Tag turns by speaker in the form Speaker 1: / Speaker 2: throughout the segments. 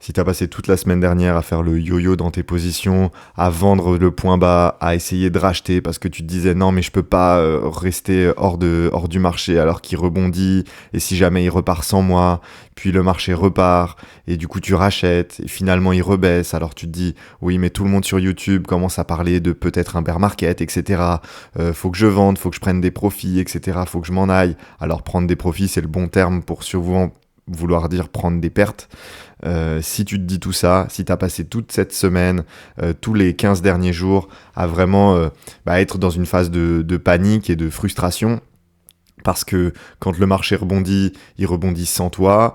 Speaker 1: Si tu as passé toute la semaine dernière à faire le yo-yo dans tes positions, à vendre le point bas, à essayer de racheter parce que tu te disais non mais je peux pas rester hors du marché alors qu'il rebondit et si jamais il repart sans moi, puis le marché repart et du coup tu rachètes et finalement il rebaisse alors tu te dis oui mais tout le monde sur YouTube commence à parler de peut-être un bear market etc. Faut que je vende, faut que je prenne des profits etc. Faut que je m'en aille. Alors prendre des profits c'est le bon terme pour souvent vouloir dire prendre des pertes. Si tu te dis tout ça, si tu as passé toute cette semaine, tous les 15 derniers jours, à vraiment être dans une phase de panique et de frustration, parce que quand le marché rebondit, il rebondit sans toi,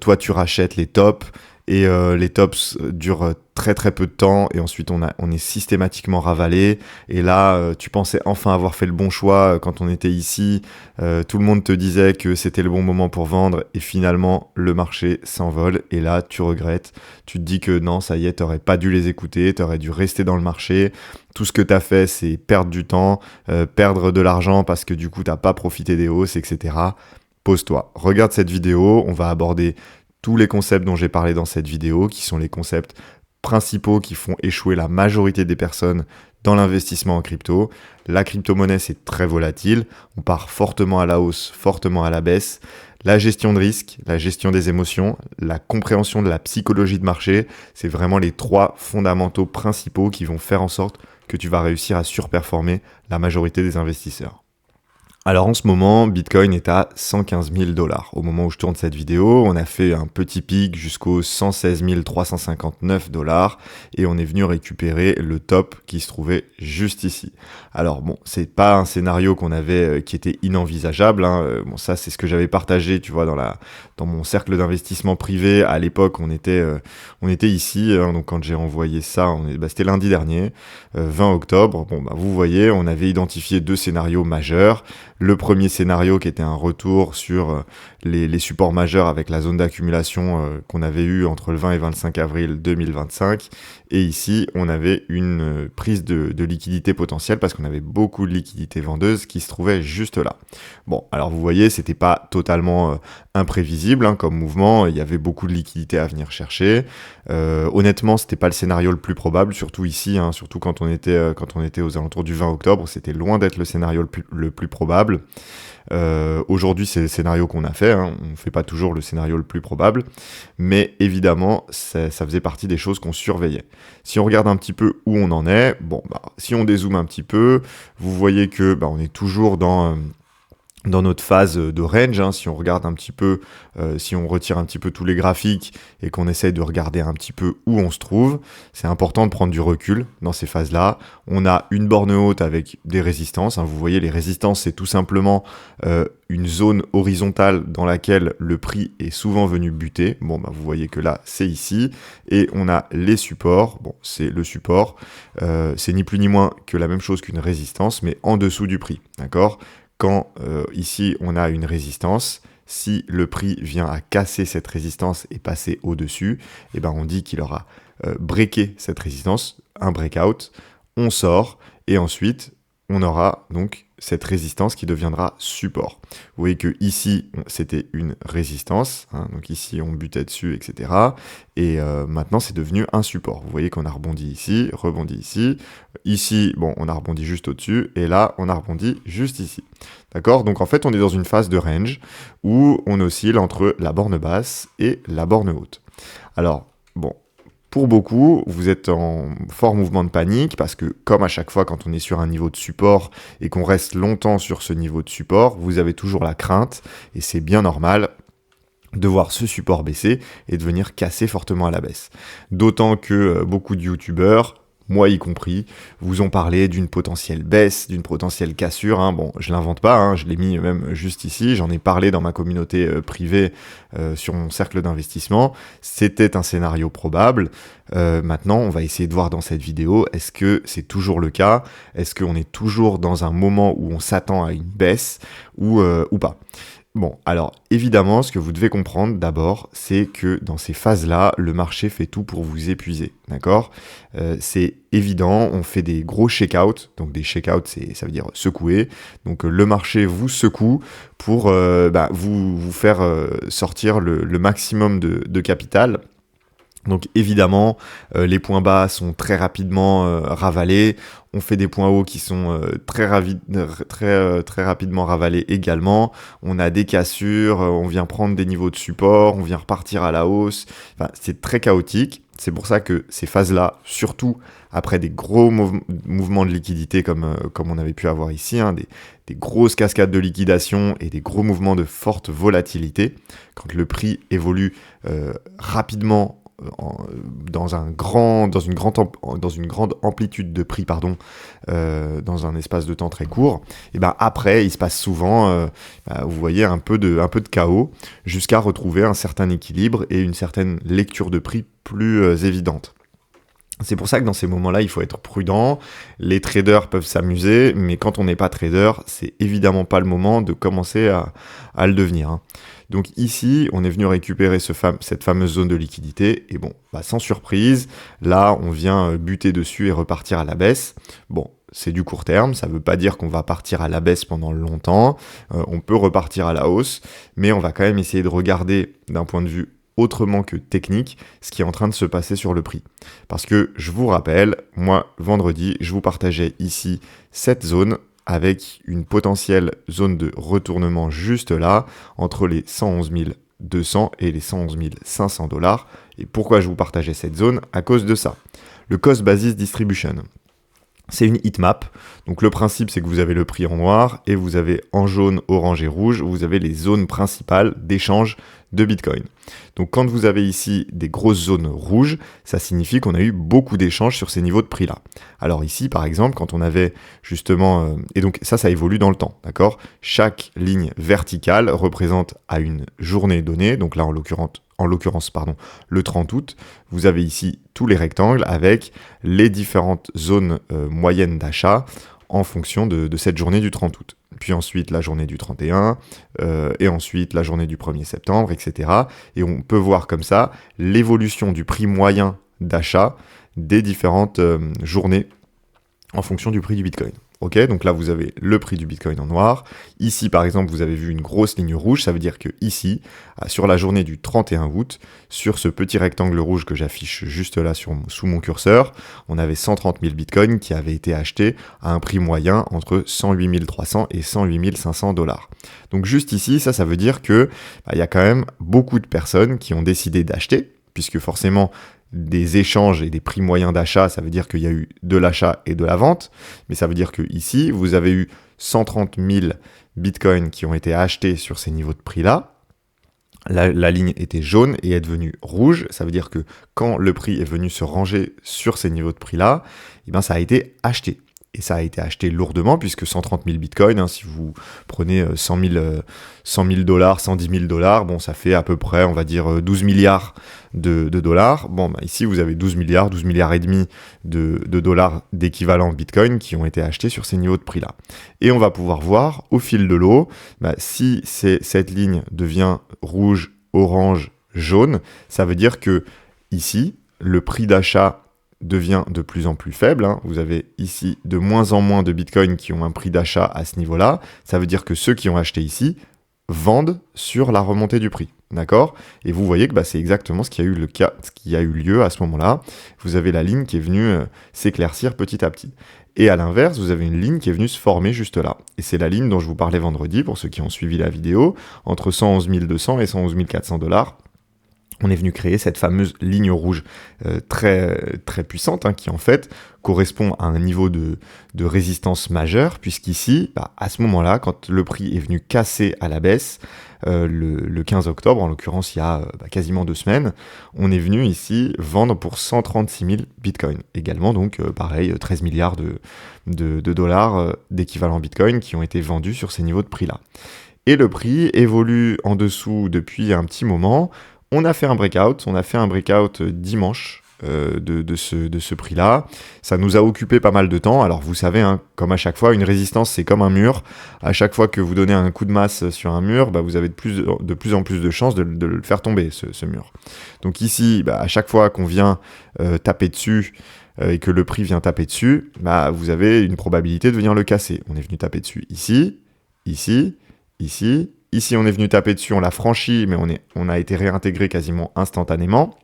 Speaker 1: toi tu rachètes les tops, et les tops durent très très peu de temps, et ensuite on est systématiquement ravalé, et là tu pensais enfin avoir fait le bon choix quand on était ici, tout le monde te disait que c'était le bon moment pour vendre, et finalement le marché s'envole, et là tu regrettes, tu te dis que non, ça y est, t'aurais pas dû les écouter, t'aurais dû rester dans le marché, tout ce que t'as fait c'est perdre du temps, perdre de l'argent parce que du coup t'as pas profité des hausses, etc. Pose-toi, regarde cette vidéo, on va aborder tous les concepts dont j'ai parlé dans cette vidéo, qui sont les concepts principaux qui font échouer la majorité des personnes dans l'investissement en crypto. La crypto-monnaie, c'est très volatile. On part fortement à la hausse, fortement à la baisse. La gestion de risque, la gestion des émotions, la compréhension de la psychologie de marché, c'est vraiment les trois fondamentaux principaux qui vont faire en sorte que tu vas réussir à surperformer la majorité des investisseurs. Alors en ce moment, Bitcoin est à 115 000 $. Au moment où je tourne cette vidéo, on a fait un petit pic jusqu'aux 116 359 $ et on est venu récupérer le top qui se trouvait juste ici. Alors bon, c'est pas un scénario qu'on avait qui était inenvisageable, hein. Bon, ça c'est ce que j'avais partagé, tu vois, dans mon cercle d'investissement privé. À l'époque, on était ici, hein, donc quand j'ai envoyé ça, c'était lundi dernier, 20 octobre. Bon, vous voyez, on avait identifié deux scénarios majeurs. Le premier scénario qui était un retour sur les supports majeurs avec la zone d'accumulation qu'on avait eue entre le 20 et 25 avril 2025. Et ici, on avait une prise de liquidité potentielle parce qu'on avait beaucoup de liquidités vendeuses qui se trouvaient juste là. Bon, alors vous voyez, c'était pas totalement imprévisible hein, comme mouvement. Il y avait beaucoup de liquidités à venir chercher. Honnêtement, c'était pas le scénario le plus probable, surtout ici, hein, surtout quand on était aux alentours du 20 octobre. C'était loin d'être le scénario le plus probable. Aujourd'hui, c'est le scénario qu'on a fait, hein. On ne fait pas toujours le scénario le plus probable, mais évidemment, ça faisait partie des choses qu'on surveillait. Si on regarde un petit peu où on en est, si on dézoome un petit peu, vous voyez que on est toujours dans notre phase de range, hein. Si on regarde un petit peu, si on retire un petit peu tous les graphiques et qu'on essaye de regarder un petit peu où on se trouve, c'est important de prendre du recul dans ces phases-là. On a une borne haute avec des résistances, hein. Vous voyez, les résistances, c'est tout simplement une zone horizontale dans laquelle le prix est souvent venu buter. Bon, vous voyez que là, c'est ici. Et on a les supports. Bon, c'est le support. C'est ni plus ni moins que la même chose qu'une résistance, mais en dessous du prix. D'accord ? Quand ici on a une résistance, si le prix vient à casser cette résistance et passer au-dessus, on dit qu'il aura breaké cette résistance, un breakout, on sort et ensuite on aura donc cette résistance qui deviendra support. Vous voyez que ici c'était une résistance, hein, donc ici on butait dessus, etc. Et maintenant c'est devenu un support. Vous voyez qu'on a rebondi ici, ici on a rebondi juste au-dessus, et là on a rebondi juste ici. D'accord ? Donc en fait on est dans une phase de range où on oscille entre la borne basse et la borne haute. Alors pour beaucoup, vous êtes en fort mouvement de panique parce que, comme à chaque fois quand on est sur un niveau de support et qu'on reste longtemps sur ce niveau de support, vous avez toujours la crainte, et c'est bien normal, de voir ce support baisser et de venir casser fortement à la baisse. D'autant que beaucoup de youtubeurs, moi y compris, vous ont parlé d'une potentielle baisse, d'une potentielle cassure. Hein. Bon, je l'invente pas, hein, je l'ai mis même juste ici, j'en ai parlé dans ma communauté privée sur mon cercle d'investissement. C'était un scénario probable. Maintenant, on va essayer de voir dans cette vidéo, est-ce que c'est toujours le cas ? Est-ce qu'on est toujours dans un moment où on s'attend à une baisse ou pas ? Bon, alors évidemment, ce que vous devez comprendre d'abord, c'est que dans ces phases-là, le marché fait tout pour vous épuiser, d'accord ? C'est évident, on fait des gros check-out, donc des check-out, ça veut dire secouer, donc le marché vous secoue pour vous faire sortir le maximum de capital. Donc évidemment, les points bas sont très rapidement ravalés. On fait des points hauts qui sont très rapidement ravalés également. On a des cassures, on vient prendre des niveaux de support, on vient repartir à la hausse. Enfin, c'est très chaotique. C'est pour ça que ces phases-là, surtout après des gros mouvements de liquidité comme on avait pu avoir ici, hein, des grosses cascades de liquidation et des gros mouvements de forte volatilité, quand le prix évolue rapidement dans une grande amplitude de prix, dans un espace de temps très court, et ben après il se passe souvent, vous voyez, un peu de chaos, jusqu'à retrouver un certain équilibre et une certaine lecture de prix plus évidente. C'est pour ça que dans ces moments-là, il faut être prudent. Les traders peuvent s'amuser, mais quand on n'est pas trader, c'est évidemment pas le moment de commencer à le devenir, hein. Donc ici, on est venu récupérer cette fameuse zone de liquidité, et bon, sans surprise, là, on vient buter dessus et repartir à la baisse. Bon, c'est du court terme, ça ne veut pas dire qu'on va partir à la baisse pendant longtemps, on peut repartir à la hausse, mais on va quand même essayer de regarder d'un point de vue autrement que technique, ce qui est en train de se passer sur le prix. Parce que, je vous rappelle, moi, vendredi, je vous partageais ici cette zone avec une potentielle zone de retournement juste là, entre les 111 200 et les 111 500 $. Et pourquoi je vous partageais cette zone? À cause de ça. Le Cost Basis Distribution. C'est une heatmap. Donc le principe, c'est que vous avez le prix en noir et vous avez en jaune, orange et rouge, vous avez les zones principales d'échange de Bitcoin. Donc quand vous avez ici des grosses zones rouges, ça signifie qu'on a eu beaucoup d'échanges sur ces niveaux de prix-là. Alors ici, par exemple, quand on avait justement... et donc ça évolue dans le temps, d'accord? Chaque ligne verticale représente à une journée donnée, donc là en l'occurrence, le 30 août, vous avez ici tous les rectangles avec les différentes zones moyennes d'achat en fonction de cette journée du 30 août. Puis ensuite la journée du 31, et ensuite la journée du 1er septembre, etc. Et on peut voir comme ça l'évolution du prix moyen d'achat des différentes journées en fonction du prix du Bitcoin. Ok, donc là vous avez le prix du Bitcoin en noir. Ici par exemple vous avez vu une grosse ligne rouge, ça veut dire que ici, sur la journée du 31 août, sur ce petit rectangle rouge que j'affiche juste là sous mon curseur, on avait 130 000 Bitcoins qui avaient été achetés à un prix moyen entre 108 300 et 108 500 $. Donc juste ici, ça veut dire que y a quand même beaucoup de personnes qui ont décidé d'acheter, puisque forcément des échanges et des prix moyens d'achat, ça veut dire qu'il y a eu de l'achat et de la vente, mais ça veut dire que ici, vous avez eu 130 000 bitcoins qui ont été achetés sur ces niveaux de prix-là. La ligne était jaune et est devenue rouge, ça veut dire que quand le prix est venu se ranger sur ces niveaux de prix-là, ça a été acheté. Et ça a été acheté lourdement, puisque 130 000 bitcoins, si vous prenez 100 000 $, 110 000 $, bon, ça fait à peu près, on va dire, 12 milliards de dollars. Bon, ici, vous avez 12 milliards et demi de dollars d'équivalent bitcoin qui ont été achetés sur ces niveaux de prix-là. Et on va pouvoir voir, au fil de l'eau, si cette ligne devient rouge, orange, jaune, ça veut dire que ici, le prix d'achat devient de plus en plus faible. Vous avez ici de moins en moins de bitcoins qui ont un prix d'achat à ce niveau-là. Ça veut dire que ceux qui ont acheté ici vendent sur la remontée du prix. D'accord? Et vous voyez que c'est exactement ce qui a eu lieu à ce moment-là. Vous avez la ligne qui est venue s'éclaircir petit à petit. Et à l'inverse, vous avez une ligne qui est venue se former juste là. Et c'est la ligne dont je vous parlais vendredi, pour ceux qui ont suivi la vidéo, entre 111 200 et 111 400 $. On est venu créer cette fameuse ligne rouge très, très puissante, qui en fait correspond à un niveau de résistance majeur, puisqu'ici, à ce moment-là, quand le prix est venu casser à la baisse, le 15 octobre, en l'occurrence il y a quasiment 2 semaines, on est venu ici vendre pour 136 000 bitcoins. Également donc pareil, 13 milliards de dollars d'équivalent bitcoin qui ont été vendus sur ces niveaux de prix-là. Et le prix évolue en dessous depuis un petit moment. On a fait un breakout dimanche de ce prix-là. Ça nous a occupé pas mal de temps. Alors vous savez, comme à chaque fois, une résistance c'est comme un mur. À chaque fois que vous donnez un coup de masse sur un mur, vous avez de plus en plus de chances de le faire tomber, ce mur. Donc ici, à chaque fois qu'on vient taper dessus et que le prix vient taper dessus, vous avez une probabilité de venir le casser. On est venu taper dessus ici, ici, ici. Ici, on est venu taper dessus, on l'a franchi, mais on a été réintégré quasiment instantanément.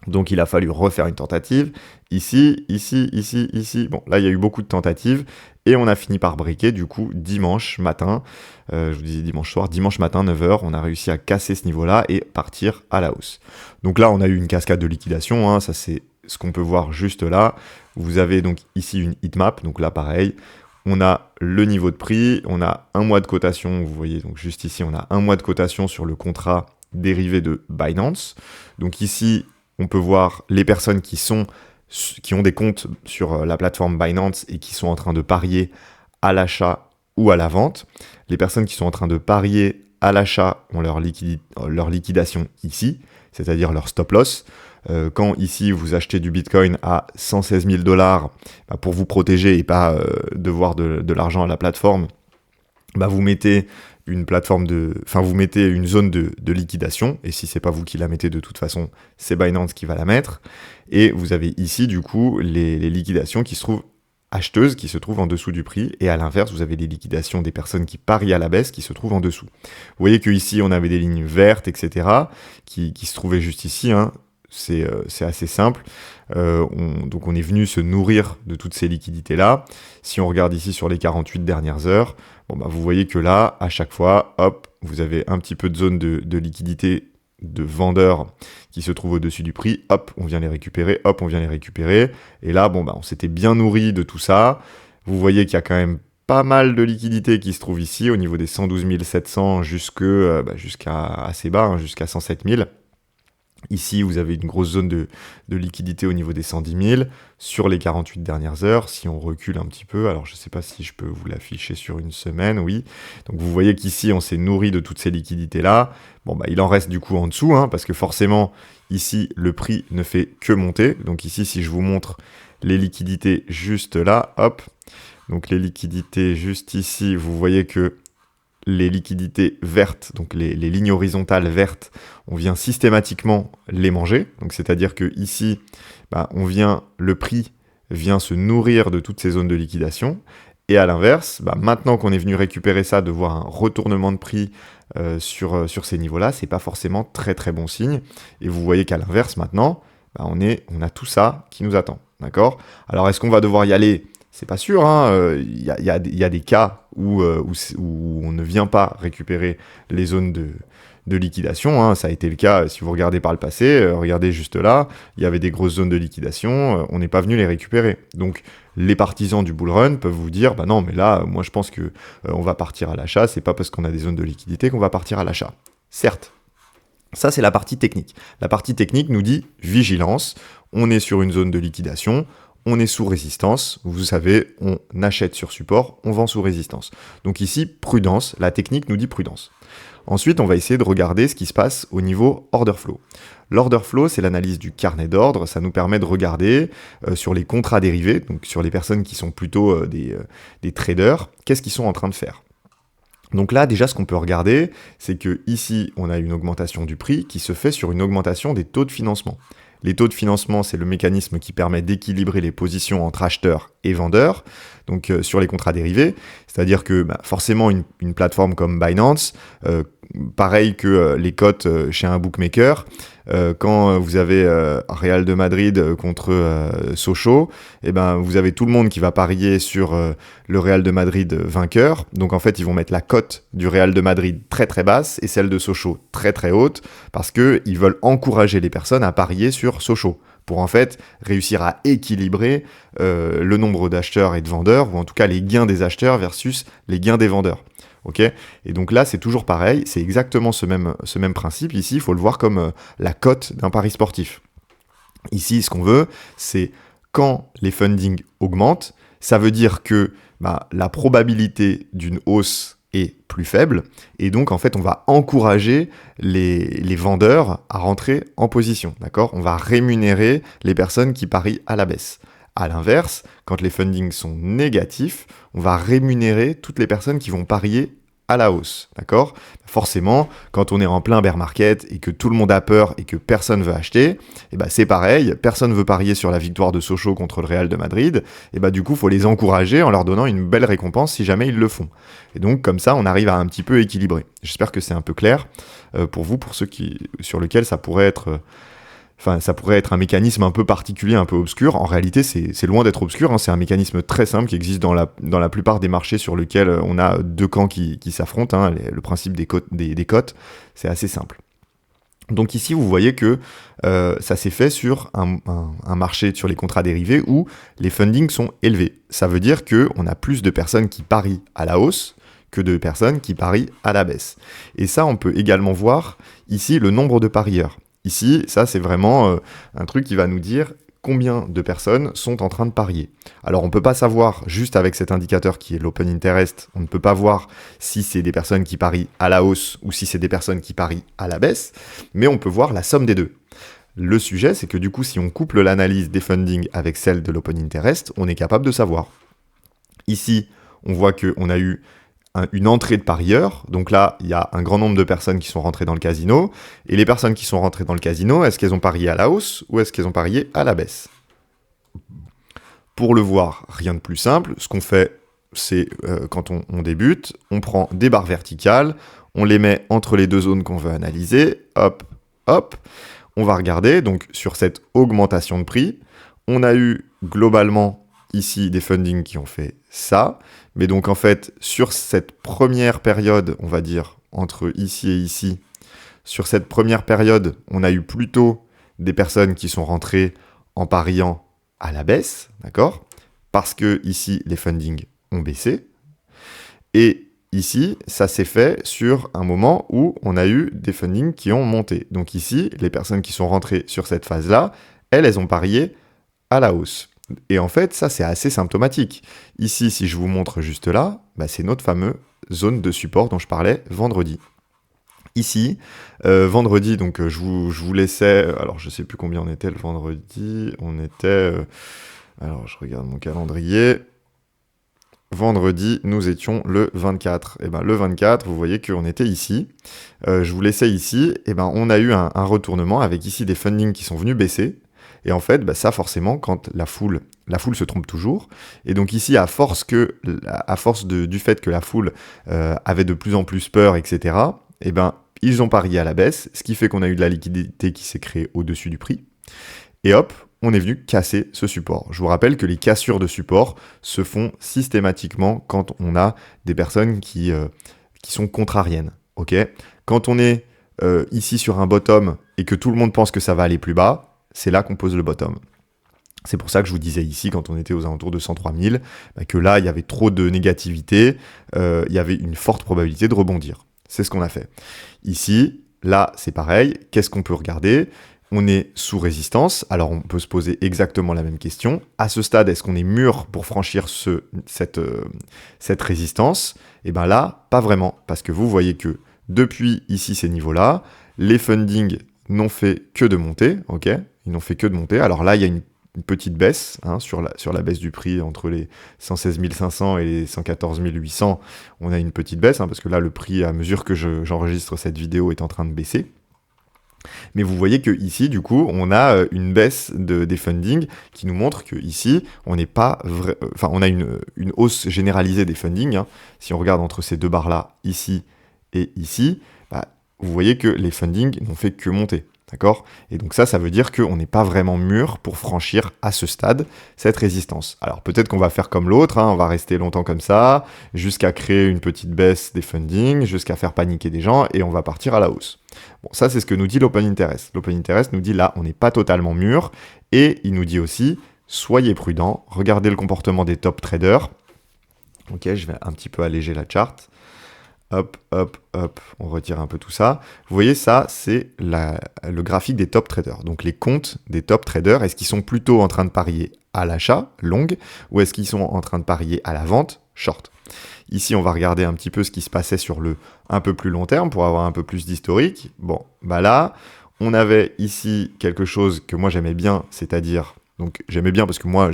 Speaker 1: Donc il a fallu refaire une tentative, ici, ici, ici, ici. Bon, là il y a eu beaucoup de tentatives, et on a fini par briquer, du coup, dimanche matin, je vous disais dimanche soir, dimanche matin, 9h, on a réussi à casser ce niveau-là et partir à la hausse. Donc là, on a eu une cascade de liquidation, hein, ça c'est ce qu'on peut voir juste là. Vous avez donc ici une heatmap, donc là pareil, on a le niveau de prix, on a un mois de cotation, vous voyez, donc juste ici, on a un mois de cotation sur le contrat dérivé de Binance. Donc ici, on peut voir les personnes qui ont des comptes sur la plateforme Binance et qui sont en train de parier à l'achat ou à la vente. Les personnes qui sont en train de parier à l'achat ont leur liquidation ici, c'est-à-dire leur stop loss. Quand ici vous achetez du Bitcoin à 116 000 $, pour vous protéger et pas devoir de l'argent à la plateforme, vous mettez vous mettez une zone de liquidation, et si c'est pas vous qui la mettez, de toute façon, c'est Binance qui va la mettre. Et vous avez ici, du coup, les liquidations qui se trouvent acheteuses, qui se trouvent en dessous du prix, et à l'inverse, vous avez les liquidations des personnes qui parient à la baisse, qui se trouvent en dessous. Vous voyez qu'ici, on avait des lignes vertes, etc., qui se trouvaient juste ici, hein. C'est assez simple. Donc on est venu se nourrir de toutes ces liquidités-là. Si on regarde ici sur les 48 dernières heures, vous voyez que là, à chaque fois, hop, vous avez un petit peu de zone de liquidité de vendeurs qui se trouvent au-dessus du prix. Hop, on vient les récupérer. Hop, on vient les récupérer. Et là, on s'était bien nourri de tout ça. Vous voyez qu'il y a quand même pas mal de liquidités qui se trouvent ici, au niveau des 112 700 jusqu'à assez bas, hein, jusqu'à 107 000. Ici, vous avez une grosse zone de liquidité au niveau des 110 000 sur les 48 dernières heures. Si on recule un petit peu, alors je ne sais pas si je peux vous l'afficher sur une semaine, oui. Donc vous voyez qu'ici, on s'est nourri de toutes ces liquidités-là. Il en reste du coup en dessous, hein, parce que forcément, ici, le prix ne fait que monter. Donc ici, si je vous montre les liquidités juste là, hop. Donc les liquidités juste ici, vous voyez que les liquidités vertes, donc les lignes horizontales vertes, on vient systématiquement les manger. Donc c'est-à-dire que ici, le prix vient se nourrir de toutes ces zones de liquidation. Et à l'inverse, maintenant qu'on est venu récupérer ça, de voir un retournement de prix sur ces niveaux-là, c'est pas forcément très très bon signe. Et vous voyez qu'à l'inverse, maintenant, on a tout ça qui nous attend. D'accord ? Alors est-ce qu'on va devoir y aller ? C'est pas sûr, hein. Il y a des cas où on ne vient pas récupérer les zones de liquidation, hein. Ça a été le cas, si vous regardez par le passé, regardez juste là, il y avait des grosses zones de liquidation, on n'est pas venu les récupérer. Donc les partisans du bull run peuvent vous dire, non, mais là, moi je pense que on va partir à l'achat, c'est pas parce qu'on a des zones de liquidité qu'on va partir à l'achat. Certes. Ça, c'est la partie technique. La partie technique nous dit vigilance, on est sur une zone de liquidation, on est sous résistance, vous savez, on achète sur support, on vend sous résistance. Donc ici, prudence, la technique nous dit prudence. Ensuite, on va essayer de regarder ce qui se passe au niveau order flow. L'order flow, c'est l'analyse du carnet d'ordre, ça nous permet de regarder sur les contrats dérivés, donc sur les personnes qui sont plutôt des traders, qu'est-ce qu'ils sont en train de faire. Donc là, déjà, ce qu'on peut regarder, c'est que ici, on a une augmentation du prix qui se fait sur une augmentation des taux de financement. Les taux de financement, c'est le mécanisme qui permet d'équilibrer les positions entre acheteurs et vendeurs, donc sur les contrats dérivés. C'est-à-dire que forcément, une plateforme comme Binance, pareil que les cotes chez un bookmaker, quand vous avez Real de Madrid contre Sochaux, vous avez tout le monde qui va parier sur le Real de Madrid vainqueur. Donc en fait, ils vont mettre la cote du Real de Madrid très très basse et celle de Sochaux très très haute parce qu'ils veulent encourager les personnes à parier sur Sochaux pour en fait réussir à équilibrer le nombre d'acheteurs et de vendeurs, ou en tout cas les gains des acheteurs versus les gains des vendeurs. Okay, et donc là, c'est toujours pareil, c'est exactement ce même principe. Ici, il faut le voir comme la cote d'un pari sportif. Ici, ce qu'on veut, c'est quand les fundings augmentent, ça veut dire que la probabilité d'une hausse est plus faible, et donc en fait, on va encourager les vendeurs à rentrer en position. D'accord ? On va rémunérer les personnes qui parient à la baisse. À l'inverse, quand les fundings sont négatifs, on va rémunérer toutes les personnes qui vont parier à la hausse, d'accord ? Forcément, quand on est en plein bear market et que tout le monde a peur et que personne veut acheter, c'est pareil, personne veut parier sur la victoire de Sochaux contre le Real de Madrid, du coup, il faut les encourager en leur donnant une belle récompense si jamais ils le font. Et donc, comme ça, on arrive à un petit peu équilibrer. J'espère que c'est un peu clair pour vous, pour ceux sur lesquels ça pourrait être Enfin, ça pourrait être un mécanisme un peu particulier, un peu obscur. En réalité, c'est loin d'être obscur, hein. C'est un mécanisme très simple qui existe dans la plupart des marchés sur lesquels on a deux camps qui s'affrontent, hein. Le principe des cotes, c'est assez simple. Donc ici, vous voyez que ça s'est fait sur un marché sur les contrats dérivés où les fundings sont élevés. Ça veut dire qu'on a plus de personnes qui parient à la hausse que de personnes qui parient à la baisse. Et ça, on peut également voir ici le nombre de parieurs. Ici, ça, c'est vraiment un truc qui va nous dire combien de personnes sont en train de parier. Alors, on ne peut pas savoir, juste avec cet indicateur qui est l'open interest, on ne peut pas voir si c'est des personnes qui parient à la hausse ou si c'est des personnes qui parient à la baisse, mais on peut voir la somme des deux. Le sujet, c'est que du coup, si on couple l'analyse des fundings avec celle de l'open interest, on est capable de savoir. Ici, on voit qu'on a eu une entrée de parieurs, donc là, il y a un grand nombre de personnes qui sont rentrées dans le casino, et les personnes qui sont rentrées dans le casino, est-ce qu'elles ont parié à la hausse ou est-ce qu'elles ont parié à la baisse? Pour le voir, rien de plus simple, ce qu'on fait, c'est quand on débute, on prend des barres verticales, on les met entre les deux zones qu'on veut analyser, hop, hop, on va regarder, donc sur cette augmentation de prix, on a eu globalement ici des fundings qui ont fait ça, mais donc en fait sur cette première période, on va dire entre ici et ici, sur cette première période, on a eu plutôt des personnes qui sont rentrées en pariant à la baisse, d'accord? Parce que ici les fundings ont baissé, et ici ça s'est fait sur un moment où on a eu des fundings qui ont monté. Donc ici, les personnes qui sont rentrées sur cette phase-là, elles ont parié à la hausse. Et en fait, ça, c'est assez symptomatique. Ici, si je vous montre juste là, c'est notre fameuse zone de support dont je parlais vendredi. Ici, vendredi, donc je vous laissais... Alors, je ne sais plus combien on était le vendredi. On était... alors, je regarde mon calendrier. Vendredi, nous étions le 24. Et le 24, vous voyez qu'on était ici. Je vous laissais ici. Et on a eu un retournement avec ici des fundings qui sont venus baisser. Et en fait, ça forcément, quand la foule se trompe toujours. Et donc ici, à force du fait que la foule avait de plus en plus peur, etc., ils ont parié à la baisse, ce qui fait qu'on a eu de la liquidité qui s'est créée au-dessus du prix. Et hop, on est venu casser ce support. Je vous rappelle que les cassures de support se font systématiquement quand on a des personnes qui sont contrariennes. Okay, quand on est ici sur un bottom et que tout le monde pense que ça va aller plus bas, c'est là qu'on pose le bottom. C'est pour ça que je vous disais ici, quand on était aux alentours de 103 000, que là, il y avait trop de négativité, il y avait une forte probabilité de rebondir. C'est ce qu'on a fait. Ici, là, c'est pareil. Qu'est-ce qu'on peut regarder? On est sous résistance, alors on peut se poser exactement la même question. À ce stade, est-ce qu'on est mûr pour franchir cette résistance? Et là, pas vraiment, parce que vous voyez que depuis ici ces niveaux-là, les fundings n'ont fait que de monter, ok? Ils n'ont fait que de monter. Alors là, il y a une petite baisse sur la baisse du prix entre les 116 500 et les 114 800. On a une petite baisse, parce que là, le prix, à mesure que j'enregistre cette vidéo, est en train de baisser. Mais vous voyez que ici, du coup, on a une baisse des fundings qui nous montre que ici, on n'est pas on a une hausse généralisée des fundings. Si on regarde entre ces deux barres-là, ici et ici, vous voyez que les fundings n'ont fait que monter. D'accord? Et donc ça veut dire qu'on n'est pas vraiment mûr pour franchir à ce stade cette résistance. Alors peut-être qu'on va faire comme l'autre, on va rester longtemps comme ça, jusqu'à créer une petite baisse des fundings, jusqu'à faire paniquer des gens, et on va partir à la hausse. Bon, ça c'est ce que nous dit l'Open Interest. L'Open Interest nous dit là, on n'est pas totalement mûr, et il nous dit aussi, soyez prudents, regardez le comportement des top traders. Ok, je vais un petit peu alléger la charte. Hop, hop, hop, on retire un peu tout ça. Vous voyez, ça, c'est le graphique des top traders. Donc, les comptes des top traders, est-ce qu'ils sont plutôt en train de parier à l'achat, long, ou est-ce qu'ils sont en train de parier à la vente, short? Ici, on va regarder un petit peu ce qui se passait sur le un peu plus long terme pour avoir un peu plus d'historique. Bon, là, on avait ici quelque chose que moi j'aimais bien, c'est-à-dire... Donc j'aimais bien parce que moi,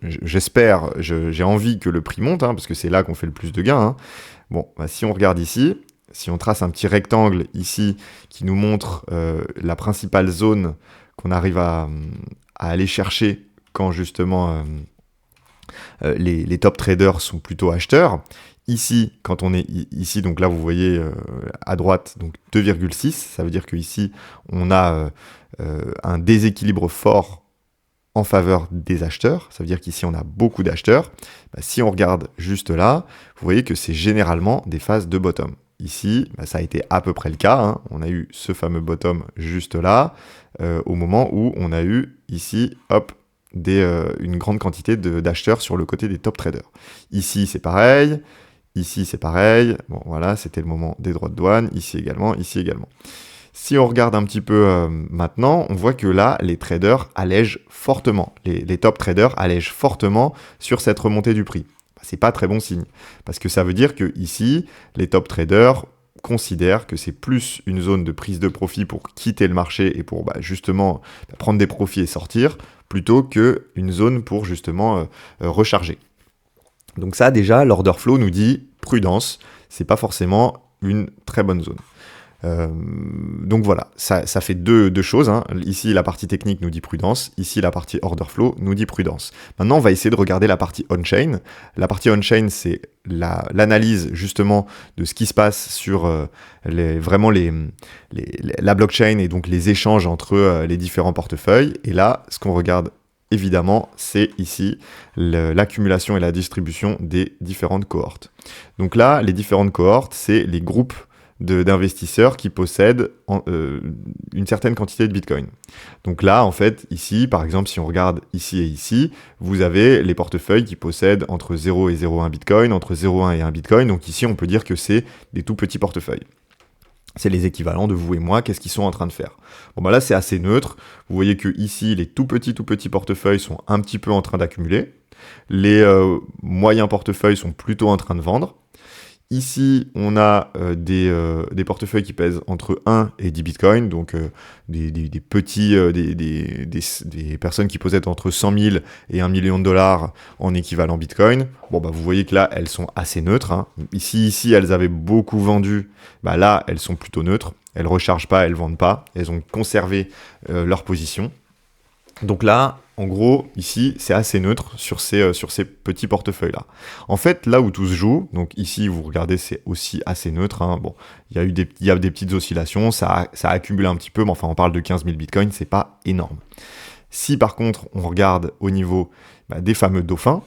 Speaker 1: j'espère, j'ai envie que le prix monte, parce que c'est là qu'on fait le plus de gains. Bon, si on regarde ici, si on trace un petit rectangle ici qui nous montre la principale zone qu'on arrive à aller chercher quand justement Les top traders sont plutôt acheteurs. Ici, quand on est ici, donc là vous voyez à droite, donc 2,6, ça veut dire qu'ici on a un déséquilibre fort en faveur des acheteurs, ça veut dire qu'ici on a beaucoup d'acheteurs. Si on regarde juste là, vous voyez que c'est généralement des phases de bottom. Ici, ça a été à peu près le cas, hein. On a eu ce fameux bottom juste là, au moment où on a eu ici, hop, une grande quantité d'acheteurs sur le côté des top traders. Ici c'est pareil, ici c'est pareil, bon voilà, c'était le moment des droits de douane, ici également, ici également. Si on regarde un petit peu maintenant, on voit que là, les traders allègent fortement, les top traders allègent fortement sur cette remontée du prix. C'est pas très bon signe, parce que ça veut dire que ici, les top traders considèrent que c'est plus une zone de prise de profit pour quitter le marché et pour justement prendre des profits et sortir, plutôt qu'une zone pour justement recharger. Donc ça déjà, l'order flow nous dit prudence, c'est pas forcément une très bonne zone. Donc voilà, ça fait deux choses, hein. Ici la partie technique nous dit prudence, ici la partie order flow nous dit prudence. Maintenant on va essayer de regarder la partie on-chain. La partie on-chain c'est l'analyse justement de ce qui se passe sur la blockchain et donc les échanges entre les différents portefeuilles. Et là ce qu'on regarde évidemment, c'est ici l'accumulation et la distribution des différentes cohortes. Donc là, les différentes cohortes, c'est les groupes d'investisseurs qui possèdent une certaine quantité de Bitcoin. Donc là, en fait, ici, par exemple, si on regarde ici et ici, vous avez les portefeuilles qui possèdent entre 0 et 0,1 Bitcoin, entre 0,1 et 1 Bitcoin. Donc ici, on peut dire que c'est des tout petits portefeuilles. C'est les équivalents de vous et moi, qu'est-ce qu'ils sont en train de faire. Bon bah là c'est assez neutre, vous voyez que ici les tout petits portefeuilles sont un petit peu en train d'accumuler, les moyens portefeuilles sont plutôt en train de vendre. Ici, on a des portefeuilles qui pèsent entre 1 et 10 bitcoins, donc des personnes qui possèdent entre 100 000 et 1 million de dollars en équivalent bitcoin. Bon, bah, vous voyez que là, elles sont assez neutres, hein. Ici, elles avaient beaucoup vendu. Bah, là, elles sont plutôt neutres. Elles ne rechargent pas, elles ne vendent pas. Elles ont conservé leur position. Donc là, en gros, ici, c'est assez neutre sur ces petits portefeuilles-là. En fait, là où tout se joue, donc ici, vous regardez, c'est aussi assez neutre, hein. Bon, il y a des petites oscillations, ça a accumulé un petit peu, mais enfin, on parle de 15 000 bitcoins, c'est pas énorme. Si par contre, on regarde au niveau des fameux dauphins,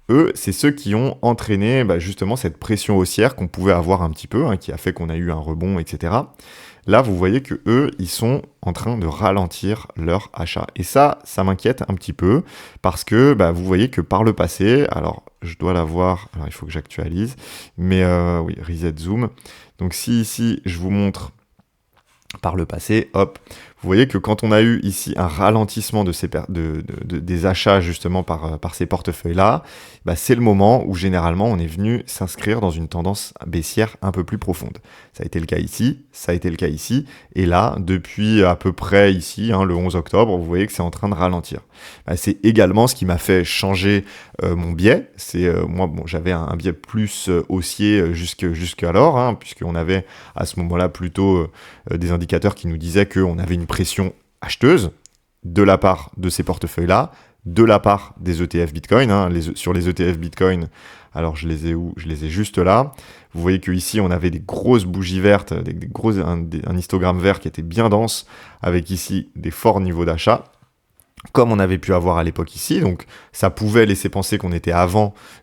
Speaker 1: eux, c'est ceux qui ont entraîné justement cette pression haussière qu'on pouvait avoir un petit peu, hein, qui a fait qu'on a eu un rebond, etc. Là, vous voyez que eux, ils sont en train de ralentir leur achat. Et ça m'inquiète un petit peu parce que vous voyez que par le passé, alors je dois l'avoir, alors il faut que j'actualise, mais oui, reset zoom. Donc si ici, je vous montre par le passé, hop, vous voyez que quand on a eu ici un ralentissement des achats justement par ces portefeuilles-là, c'est le moment où généralement on est venu s'inscrire dans une tendance baissière un peu plus profonde. Ça a été le cas ici, ça a été le cas ici, et là, depuis à peu près ici, hein, le 11 octobre, vous voyez que c'est en train de ralentir. C'est également ce qui m'a fait changer mon biais. C'est moi, bon, j'avais un biais plus haussier jusqu'alors, hein, puisqu'on avait à ce moment-là plutôt des indicateurs qui nous disaient qu'on avait une pression acheteuse de la part de ces portefeuilles-là, de la part des ETF Bitcoin, hein, sur les ETF Bitcoin, alors je les ai où? Je les ai juste là. Vous voyez qu'ici, on avait des grosses bougies vertes, un histogramme vert qui était bien dense, avec ici des forts niveaux d'achat, comme on avait pu avoir à l'époque ici. Donc ça pouvait laisser penser qu'on était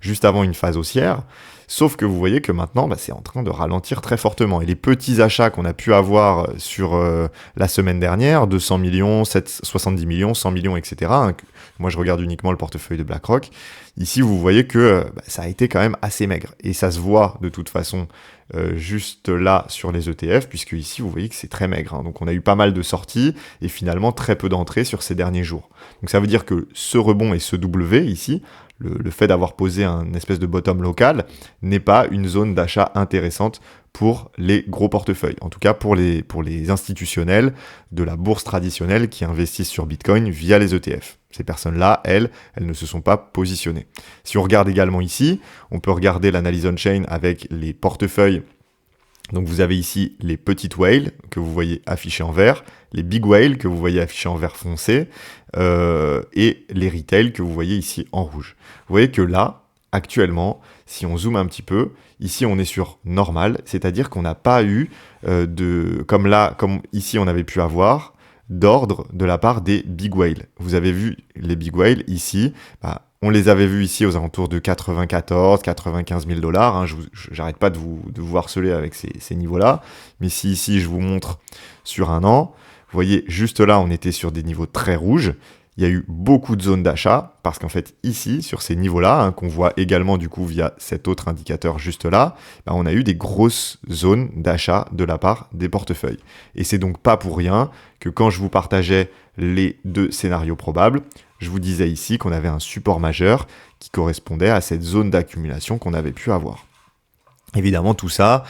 Speaker 1: juste avant une phase haussière. Sauf que vous voyez que maintenant, c'est en train de ralentir très fortement. Et les petits achats qu'on a pu avoir sur la semaine dernière, 200 millions, 70 millions, 100 millions, etc. Hein, moi, je regarde uniquement le portefeuille de BlackRock. Ici, vous voyez que ça a été quand même assez maigre. Et ça se voit de toute façon juste là sur les ETF, puisque ici, vous voyez que c'est très maigre, hein. Donc, on a eu pas mal de sorties et finalement très peu d'entrées sur ces derniers jours. Donc, ça veut dire que ce rebond et ce W ici, le fait d'avoir posé un espèce de bottom local n'est pas une zone d'achat intéressante pour les gros portefeuilles. En tout cas, pour les institutionnels de la bourse traditionnelle qui investissent sur Bitcoin via les ETF. Ces personnes-là, elles ne se sont pas positionnées. Si on regarde également ici, on peut regarder l'analyse on-chain avec les portefeuilles Donc vous avez ici les petites whales que vous voyez affichées en vert, les big whales que vous voyez affichées en vert foncé, et les retail que vous voyez ici en rouge. Vous voyez que là, actuellement, si on zoome un petit peu, ici on est sur normal, c'est-à-dire qu'on n'a pas eu comme ici on avait pu avoir, d'ordre de la part des big whales. Vous avez vu les big whales ici, on les avait vus ici aux alentours de 95 000 dollars. Hein. J'arrête pas de vous harceler avec ces niveaux-là. Mais si ici, je vous montre sur un an, vous voyez, juste là, on était sur des niveaux très rouges. Il y a eu beaucoup de zones d'achat parce qu'en fait, ici, sur ces niveaux-là, hein, qu'on voit également du coup via cet autre indicateur juste là, on a eu des grosses zones d'achat de la part des portefeuilles. Et c'est donc pas pour rien que quand je vous partageais les 2 scénarios probables, je vous disais ici qu'on avait un support majeur qui correspondait à cette zone d'accumulation qu'on avait pu avoir. Évidemment, tout ça,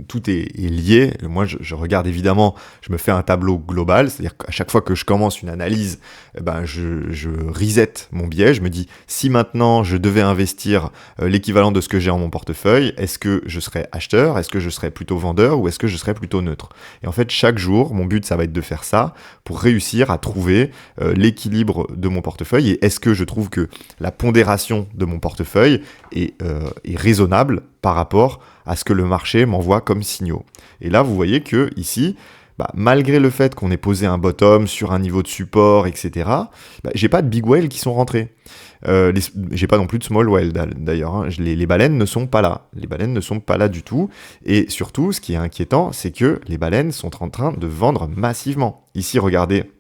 Speaker 1: tout est lié. Moi, je regarde évidemment, je me fais un tableau global, c'est-à-dire qu'à chaque fois que je commence une analyse, je reset mon biais. Je me dis, si maintenant je devais investir l'équivalent de ce que j'ai en mon portefeuille, est-ce que je serais acheteur, est-ce que je serais plutôt vendeur ou est-ce que je serais plutôt neutre? Et en fait, chaque jour, mon but, ça va être de faire ça pour réussir à trouver l'équilibre de mon portefeuille. Et est-ce que je trouve que la pondération de mon portefeuille est raisonnable par rapport à ce que le marché m'envoie comme signaux. Et là, vous voyez que ici, malgré le fait qu'on ait posé un bottom sur un niveau de support, etc., j'ai pas de big whale qui sont rentrés. J'ai pas non plus de small whale d'ailleurs. Hein. Les baleines ne sont pas là. Les baleines ne sont pas là du tout. Et surtout, ce qui est inquiétant, c'est que les baleines sont en train de vendre massivement. Ici, regardez,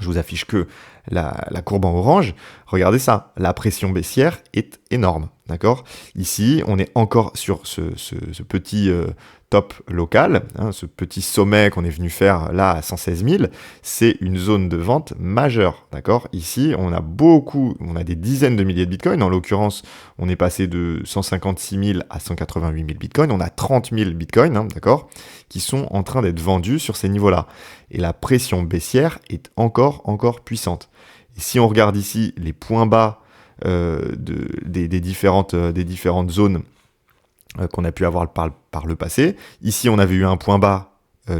Speaker 1: je vous affiche que la courbe en orange. Regardez ça, la pression baissière est énorme. D'accord ? Ici, on est encore sur ce petit top local, hein, ce petit sommet qu'on est venu faire là à 116 000. C'est une zone de vente majeure. D'accord ? Ici, on a des dizaines de milliers de bitcoins. En l'occurrence, on est passé de 156 000 à 188 000 bitcoins. On a 30 000 bitcoins, hein, d'accord, qui sont en train d'être vendus sur ces niveaux-là. Et la pression baissière est encore puissante. Et si on regarde ici les points bas des différentes zones qu'on a pu avoir par le passé. Ici, on avait eu un point bas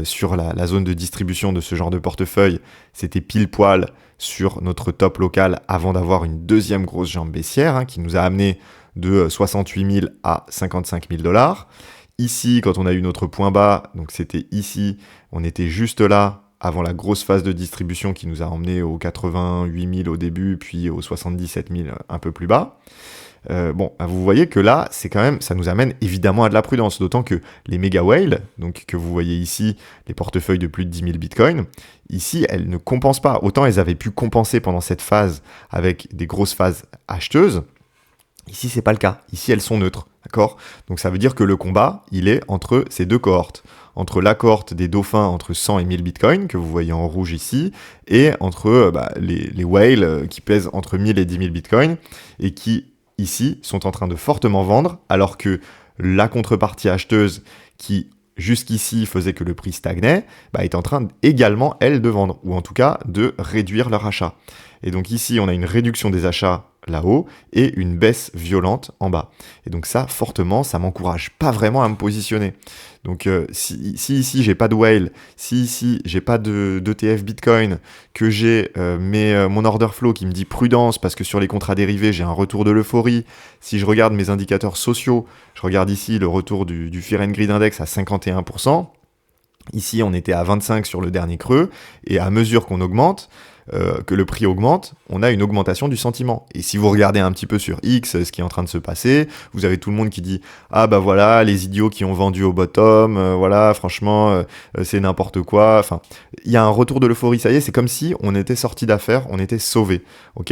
Speaker 1: sur la zone de distribution de ce genre de portefeuille. C'était pile poil sur notre top local avant d'avoir une deuxième grosse jambe baissière, hein, qui nous a amené de 68 000 à 55 000 dollars. Ici, quand on a eu notre point bas, donc c'était ici, on était juste là, avant la grosse phase de distribution qui nous a emmené aux 88 000 au début, puis aux 77 000 un peu plus bas. Vous voyez que là, ça nous amène évidemment à de la prudence, d'autant que les méga whales, donc que vous voyez ici, les portefeuilles de plus de 10 000 bitcoins, ici, elles ne compensent pas. Autant elles avaient pu compenser pendant cette phase avec des grosses phases acheteuses, ici, c'est pas le cas. Ici, elles sont neutres, d'accord ? Donc ça veut dire que le combat, il est entre ces deux cohortes. Entre la cohorte des dauphins entre 100 et 1000 bitcoins, que vous voyez en rouge ici, et entre les whales qui pèsent entre 1000 et 10 000 bitcoins, et qui, ici, sont en train de fortement vendre, alors que la contrepartie acheteuse qui, jusqu'ici, faisait que le prix stagnait, est en train également, elle, de vendre, ou en tout cas, de réduire leur achat. Et donc ici, on a une réduction des achats là-haut et une baisse violente en bas. Et donc ça, fortement, ça m'encourage pas vraiment à me positionner. Donc si ici, j'ai pas de whale, si ici, j'ai pas d'ETF Bitcoin, que j'ai mon order flow qui me dit prudence parce que sur les contrats dérivés, j'ai un retour de l'euphorie. Si je regarde mes indicateurs sociaux, je regarde ici le retour du Fear and Greed Index à 51%. Ici, on était à 25 sur le dernier creux. Et à mesure qu'on augmente, que le prix augmente, on a une augmentation du sentiment. Et si vous regardez un petit peu sur X ce qui est en train de se passer, vous avez tout le monde qui dit « Ah voilà, les idiots qui ont vendu au bottom, voilà, franchement, c'est n'importe quoi. » Enfin, il y a un retour de l'euphorie, ça y est, c'est comme si on était sorti d'affaires, on était sauvé. Ok ?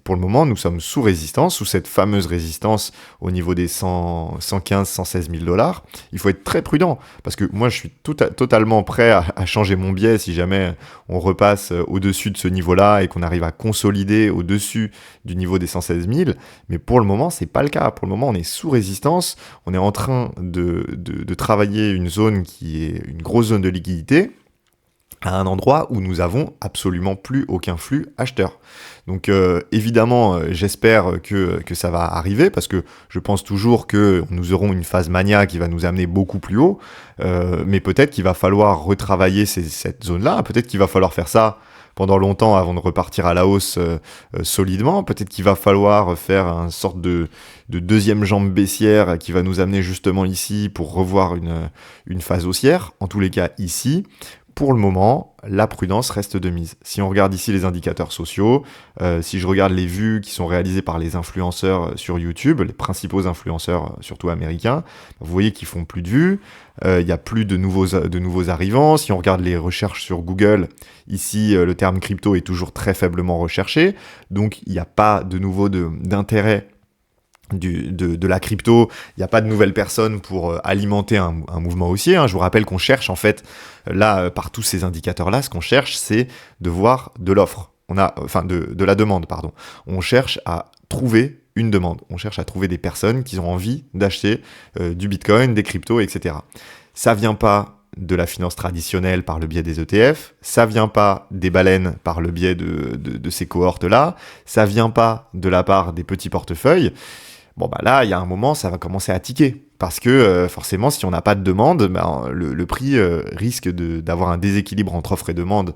Speaker 1: Pour le moment, nous sommes sous résistance, sous cette fameuse résistance au niveau des 115, 116 000 dollars. Il faut être très prudent, parce que moi, je suis totalement prêt à changer mon biais si jamais on repasse au-dessus de ce niveau-là et qu'on arrive à consolider au-dessus du niveau des 116 000. Mais pour le moment, c'est pas le cas. Pour le moment, on est sous résistance. On est en train de travailler une zone qui est une grosse zone de liquidité. à un endroit où nous avons absolument plus aucun flux acheteur. Donc évidemment, j'espère que ça va arriver parce que je pense toujours que nous aurons une phase mania qui va nous amener beaucoup plus haut, mais peut-être qu'il va falloir retravailler cette zone-là, peut-être qu'il va falloir faire ça pendant longtemps avant de repartir à la hausse solidement, peut-être qu'il va falloir faire une sorte de deuxième jambe baissière qui va nous amener justement ici pour revoir une phase haussière, en tous les cas ici. Pour le moment, la prudence reste de mise. Si on regarde ici les indicateurs sociaux, si je regarde les vues qui sont réalisées par les influenceurs sur YouTube, les principaux influenceurs, surtout américains, vous voyez qu'ils font plus de vues, il n'y a plus de nouveaux arrivants. Si on regarde les recherches sur Google, ici le terme crypto est toujours très faiblement recherché, donc il n'y a pas de nouveau d'intérêt de la crypto, il n'y a pas de nouvelles personnes pour alimenter un mouvement haussier. Je vous rappelle qu'on cherche en fait, là, par tous ces indicateurs-là, ce qu'on cherche, c'est de voir de l'offre. De la demande, pardon. On cherche à trouver une demande. On cherche à trouver des personnes qui ont envie d'acheter du Bitcoin, des cryptos, etc. Ça vient pas de la finance traditionnelle par le biais des ETF, ça vient pas des baleines par le biais de ces cohortes-là, ça vient pas de la part des petits portefeuilles. Bon, bah là, il y a un moment, ça va commencer à tiquer. Parce que forcément, si on n'a pas de demande, le prix risque d'avoir un déséquilibre entre offre et demande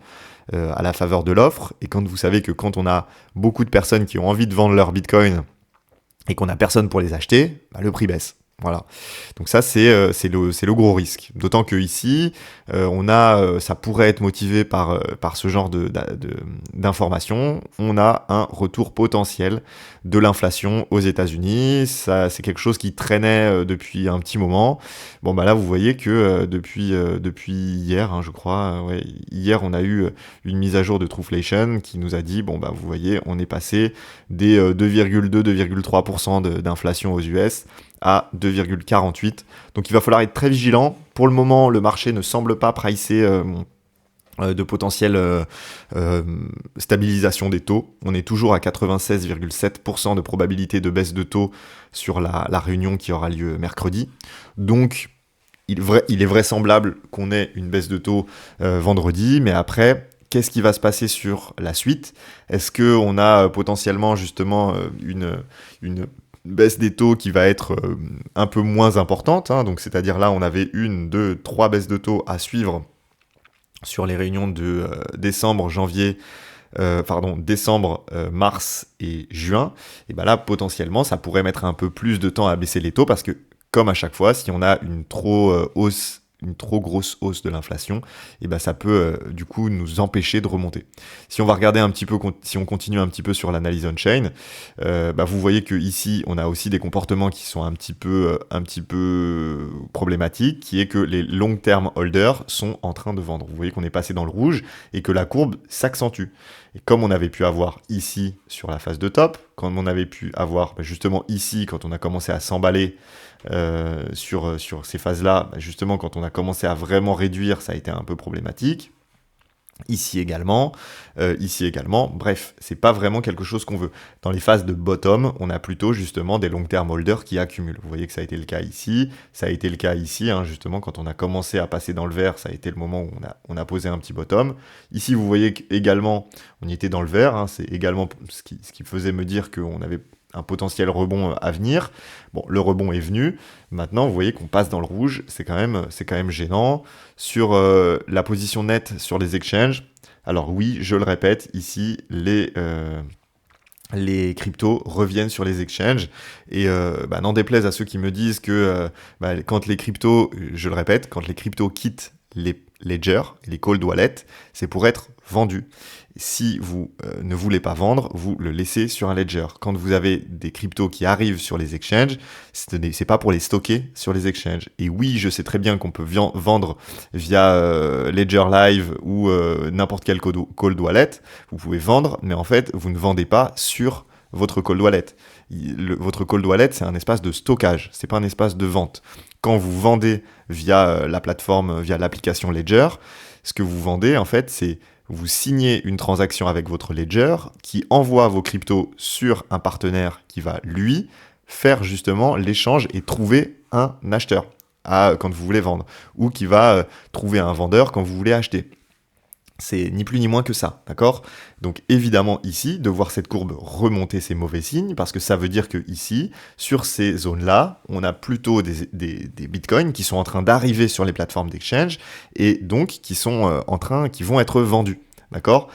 Speaker 1: à la faveur de l'offre. Et quand vous savez que quand on a beaucoup de personnes qui ont envie de vendre leur Bitcoin et qu'on n'a personne pour les acheter, le prix baisse. Voilà. Donc ça, c'est le gros risque. D'autant que ici, ça pourrait être motivé par ce genre d'informations. On a un retour potentiel de l'inflation aux États-Unis. Ça, c'est quelque chose qui traînait depuis un petit moment. Bon, là, vous voyez que depuis hier, je crois, hier, on a eu une mise à jour de Trueflation qui nous a dit, vous voyez, on est passé des 2,2-2,3% d'inflation aux US à 2,48. Donc il va falloir être très vigilant. Pour le moment, le marché ne semble pas pricer de potentielle stabilisation des taux. On est toujours à 96,7% de probabilité de baisse de taux sur la réunion qui aura lieu mercredi. Donc il est vraisemblable qu'on ait une baisse de taux vendredi, mais après, qu'est-ce qui va se passer sur la suite? Est-ce qu'on a potentiellement justement une baisse des taux qui va être un peu moins importante, donc c'est-à-dire là on avait 1, 2, 3 baisses de taux à suivre sur les réunions de décembre, mars et juin, et là potentiellement ça pourrait mettre un peu plus de temps à baisser les taux parce que comme à chaque fois, si on a une trop grosse hausse de l'inflation, ça peut du coup nous empêcher de remonter. Si on va regarder un petit peu, si on continue un petit peu sur l'analyse on-chain, vous voyez que ici on a aussi des comportements qui sont un petit peu problématiques, qui est que les long-term holders sont en train de vendre. Vous voyez qu'on est passé dans le rouge et que la courbe s'accentue. Et comme on avait pu avoir ici sur la phase de top, comme on avait pu avoir justement ici quand on a commencé à s'emballer sur ces phases-là, justement quand on a commencé à vraiment réduire, ça a été un peu problématique. Ici également, bref, c'est pas vraiment quelque chose qu'on veut. Dans les phases de bottom, on a plutôt justement des long-term holders qui accumulent. Vous voyez que ça a été le cas ici, ça a été le cas ici, justement quand on a commencé à passer dans le vert, ça a été le moment où on a posé un petit bottom. Ici, vous voyez qu'également, on y était dans le vert, c'est également ce qui faisait me dire qu'on avait un potentiel rebond à venir. Bon, le rebond est venu. Maintenant, vous voyez qu'on passe dans le rouge. C'est quand même gênant. Sur la position nette sur les exchanges, alors oui, je le répète, ici, les cryptos reviennent sur les exchanges. Et n'en déplaise à ceux qui me disent que quand les cryptos, je le répète, quand les cryptos quittent les ledgers, les cold wallets, c'est pour être vendus. Si vous ne voulez pas vendre, vous le laissez sur un ledger. Quand vous avez des cryptos qui arrivent sur les exchanges, c'est pas pour les stocker sur les exchanges. Et oui, je sais très bien qu'on peut vendre via Ledger Live ou n'importe quel cold wallet. Vous pouvez vendre, mais en fait, vous ne vendez pas sur votre cold wallet. Votre cold wallet, c'est un espace de stockage, c'est pas un espace de vente. Quand vous vendez via la plateforme, via l'application Ledger, ce que vous vendez, en fait, c'est vous signez une transaction avec votre ledger qui envoie vos cryptos sur un partenaire qui va, lui, faire justement l'échange et trouver un acheteur quand vous voulez vendre, ou qui va trouver un vendeur quand vous voulez acheter. C'est ni plus ni moins que ça, d'accord? Donc évidemment ici, de voir cette courbe remonter, c'est mauvais signe, parce que ça veut dire que ici, sur ces zones-là, on a plutôt des bitcoins qui sont en train d'arriver sur les plateformes d'exchange, et donc qui vont être vendus. D'accord?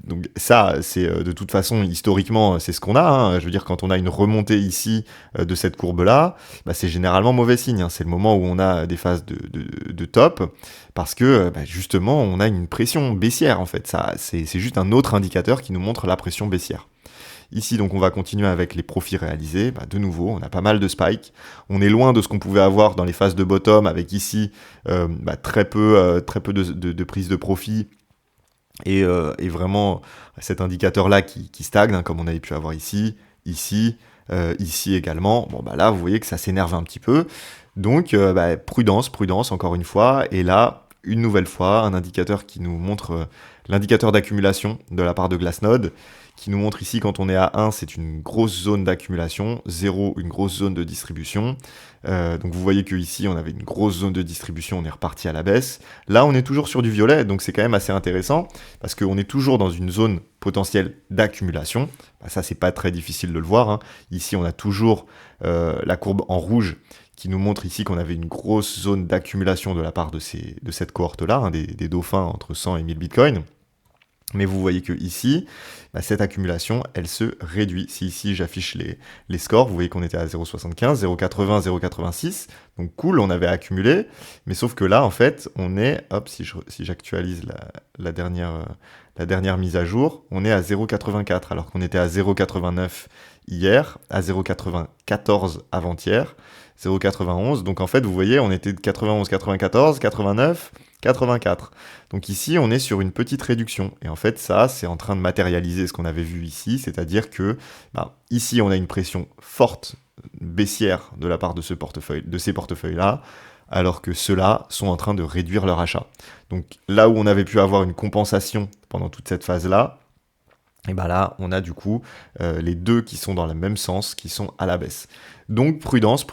Speaker 1: Donc ça, c'est de toute façon, historiquement, c'est ce qu'on a, hein. Je veux dire, quand on a une remontée ici de cette courbe-là, bah, c'est généralement mauvais signe, hein. C'est le moment où on a des phases de top, parce que bah, justement, on a une pression baissière, en fait. Ça, c'est juste un autre indicateur qui nous montre la pression baissière. Ici, donc, on va continuer avec les profits réalisés. Bah, de nouveau, on a pas mal de spikes. On est loin de ce qu'on pouvait avoir dans les phases de bottom, avec ici bah, très peu de prise de profit et vraiment cet indicateur-là qui stagne, hein, comme on avait pu avoir ici, ici également. Bon, bah là, vous voyez que ça s'énerve un petit peu. Donc, bah, prudence, encore une fois. Et là, une nouvelle fois, un indicateur qui nous montre l'indicateur d'accumulation de la part de Glassnode, qui nous montre ici, quand on est à 1, c'est une grosse zone d'accumulation, 0, une grosse zone de distribution. Donc vous voyez que ici on avait une grosse zone de distribution, on est reparti à la baisse. Là, on est toujours sur du violet, donc c'est quand même assez intéressant, parce qu'on est toujours dans une zone potentielle d'accumulation. Bah, ça, c'est pas très difficile de le voir, hein. Ici, on a toujours la courbe en rouge, qui nous montre ici qu'on avait une grosse zone d'accumulation de la part de cette cohorte-là, hein, des dauphins entre 100 et 1000 bitcoins. Mais vous voyez que ici, bah, cette accumulation, elle se réduit. Si ici j'affiche les scores, vous voyez qu'on était à 0,75, 0,80, 0,86. Donc cool, on avait accumulé. Mais sauf que là, en fait, on est, hop, si j'actualise la dernière mise à jour, on est à 0,84, alors qu'on était à 0,89 hier, à 0,94 avant-hier, 0,91. Donc en fait, vous voyez, on était de 91, 94, 89, 84. Donc ici, on est sur une petite réduction. Et en fait, ça, c'est en train de matérialiser ce qu'on avait vu ici, c'est-à-dire que bah, ici, on a une pression forte baissière de la part de ces portefeuilles-là, alors que ceux-là sont en train de réduire leur achat. Donc là où on avait pu avoir une compensation pendant toute cette phase-là, et ben là, on a du coup les deux qui sont dans le même sens, qui sont à la baisse. Donc prudence.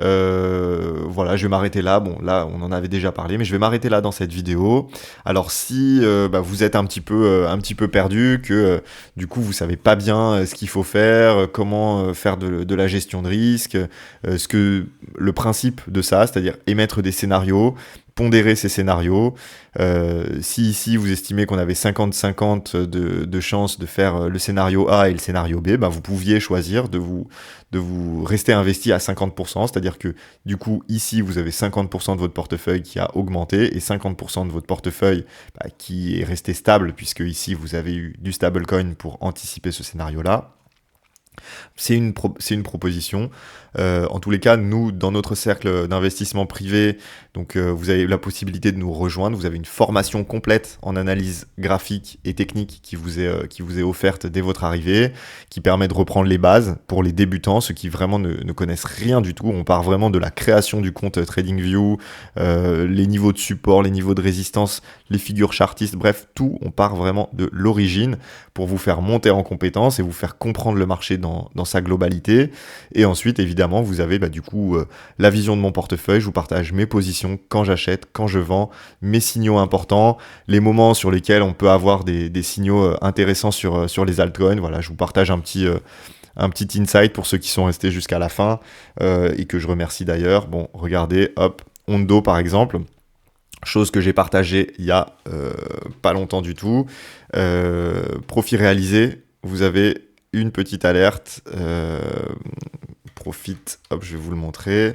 Speaker 1: Voilà, je vais m'arrêter là. Bon, là, on en avait déjà parlé, mais je vais m'arrêter là dans cette vidéo. Alors, si bah, vous êtes un petit peu perdu, que du coup vous savez pas bien ce qu'il faut faire, comment faire de la gestion de risque, le principe de ça, c'est-à-dire émettre des scénarios, pondérer ces scénarios. Si ici vous estimez qu'on avait 50-50 de chances de faire le scénario A et le scénario B, bah, vous pouviez choisir de vous rester investi à 50%, c'est-à-dire que du coup ici vous avez 50% de votre portefeuille qui a augmenté et 50% de votre portefeuille bah, qui est resté stable, puisque ici vous avez eu du stablecoin pour anticiper ce scénario-là. C'est une proposition. En tous les cas, nous, dans notre cercle d'investissement privé, donc vous avez la possibilité de nous rejoindre. Vous avez une formation complète en analyse graphique et technique qui vous est offerte dès votre arrivée, qui permet de reprendre les bases pour les débutants, ceux qui vraiment ne connaissent rien du tout. On part vraiment de la création du compte TradingView, les niveaux de support, les niveaux de résistance, les figures chartistes, bref, tout. On part vraiment de l'origine pour vous faire monter en compétence et vous faire comprendre le marché dans sa globalité. Et ensuite, évidemment, vous avez du coup la vision de mon portefeuille. Je vous partage mes positions, quand j'achète, quand je vends, mes signaux importants, les moments sur lesquels on peut avoir des signaux intéressants sur les altcoins. Voilà, je vous partage un petit insight pour ceux qui sont restés jusqu'à la fin et que je remercie d'ailleurs. Bon, regardez, hop, Ondo par exemple. Chose que j'ai partagée il y a pas longtemps du tout. Profit réalisé, vous avez une petite alerte. Profit, hop, je vais vous le montrer.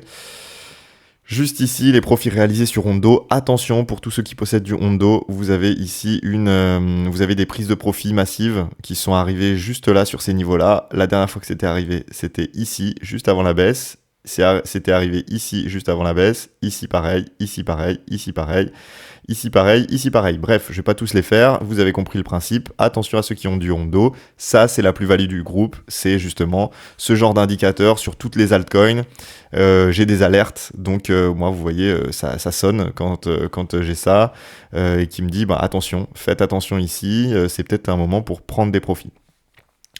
Speaker 1: Juste ici, les profits réalisés sur Ondo. Attention, pour tous ceux qui possèdent du Ondo, vous avez ici vous avez des prises de profit massives qui sont arrivées juste là sur ces niveaux-là. La dernière fois que c'était arrivé, c'était ici, juste avant la baisse. C'était arrivé ici, juste avant la baisse. Ici pareil, ici pareil, ici pareil. Ici pareil, ici pareil. Bref, je vais pas tous les faire, vous avez compris le principe. Attention à ceux qui ont du Ondo. Ça, c'est la plus-value du groupe. C'est justement ce genre d'indicateur sur toutes les altcoins. J'ai des alertes, donc moi, vous voyez, ça sonne quand j'ai ça et qui me dit, attention, faites attention ici, c'est peut-être un moment pour prendre des profits.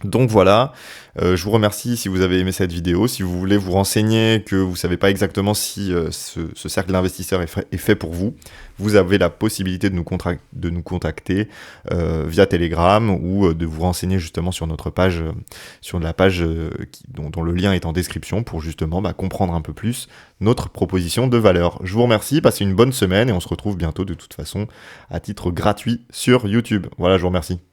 Speaker 1: Donc voilà, je vous remercie si vous avez aimé cette vidéo. Si vous voulez vous renseigner, que vous ne savez pas exactement si ce cercle d'investisseurs est fait pour vous, vous avez la possibilité de nous contacter via Telegram ou de vous renseigner justement sur notre page, sur la page dont le lien est en description pour justement comprendre un peu plus notre proposition de valeur. Je vous remercie, passez une bonne semaine et on se retrouve bientôt de toute façon à titre gratuit sur YouTube. Voilà, je vous remercie.